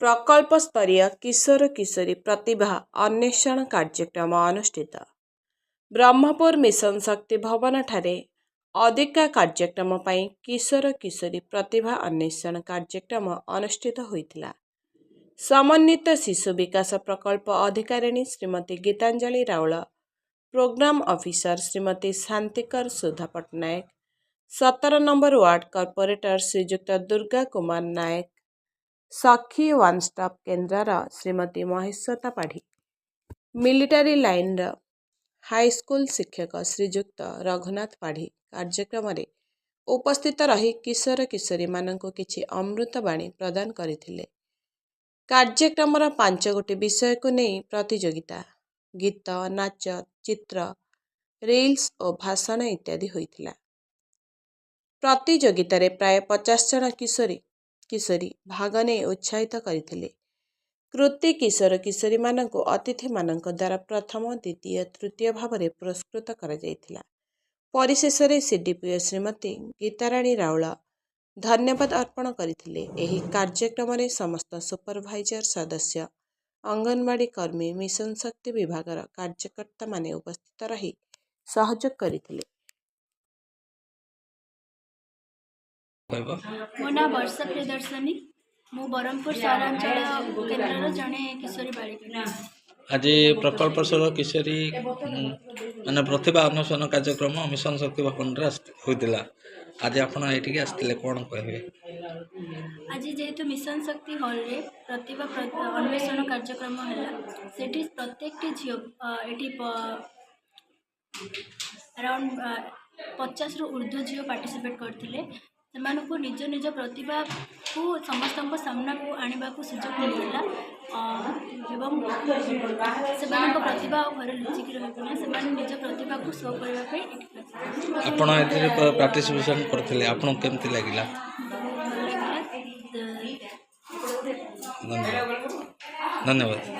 प्रकल्प स्तरीय किशोर किशोरी प्रतिभा अन्वेषण कार्यक्रम अनुष्ठित। ब्रह्मपुर मिशन शक्ति भवन ठारे अधिका कार्यक्रम पाई किशोर किशोरी प्रतिभा अन्वेषण कार्यक्रम अनुष्ठित होइतिला। समन्वित शिशु विकास प्रकल्प अधिकारिणी Shrimati Gitanjali Raul, program officer Shrimati Shantikar Sudha Pattanaik, 17 number ward corporator Shriyukta Durga Kumar Nayak, Sakhi one stop केन्द्र Shrimati Maheshwata Padhi, military line high school शिक्षक श्रीयुक्त रघुनाथ पाढ़ी कार्यक्रम में उपस्थित रही किशोर किशोरी मानक किछि अमृतवाणी प्रदान करथिले। कार्यक्रम 5 गोटी विषय को नहीं प्रतियोगिता गीत, नाच, चित्र, रील्स और भाषण इत्यादि होइथिला। प्रतियोगिता प्राय 50 जन किशोरी भाग नहीं उत्साहित करथिले। कृति किशोर किशोरी मानक अतिथि मानक द्वारा प्रथम, द्वितीय, तृतीय भाव में पुरस्कृत करा जायथिला। परिशेष में सीडीपीओ श्रीमती गीताराणी राउल धन्यवाद अर्पण करथिले। एही कार्यक्रम में समस्त सुपरवाइजर सदस्य, अंगनवाड़ी कर्मी, मिशन शक्ति विभाग कार्यकर्ता माने उपस्थित रही सहयोग करथिले। मो ना वर्षा प्रियदर्शनी, मु बरहमपुर सहरांचल केन्द्र जड़े किशोरी बालिका। आज प्रकल्प स्वर किशोरी माने प्रतिभा अन्वेषण कार्यक्रम मिशन शक्ति भवन होता। आज आपण ये आसते कौन कहे? आज जेहेतु मिशन शक्ति हॉल रे प्रतिभा अन्वेषण कार्यक्रम है, सेठी प्रत्येक झील ये अराउंड 50 रु ऊर्ध्व झील पार्टिसिपेट करथिले। सेमानकु निज निज प्रतिभा को समस्त सामना को आने को सुजोग मिलता एवं से प्रतिभा घर लुचिकी रही से निज प्रतिभा को शो करने आपण ए पार्टिसिपेशन करथिले, आपण केमती लागिला? धन्यवाद। धन्यवाद।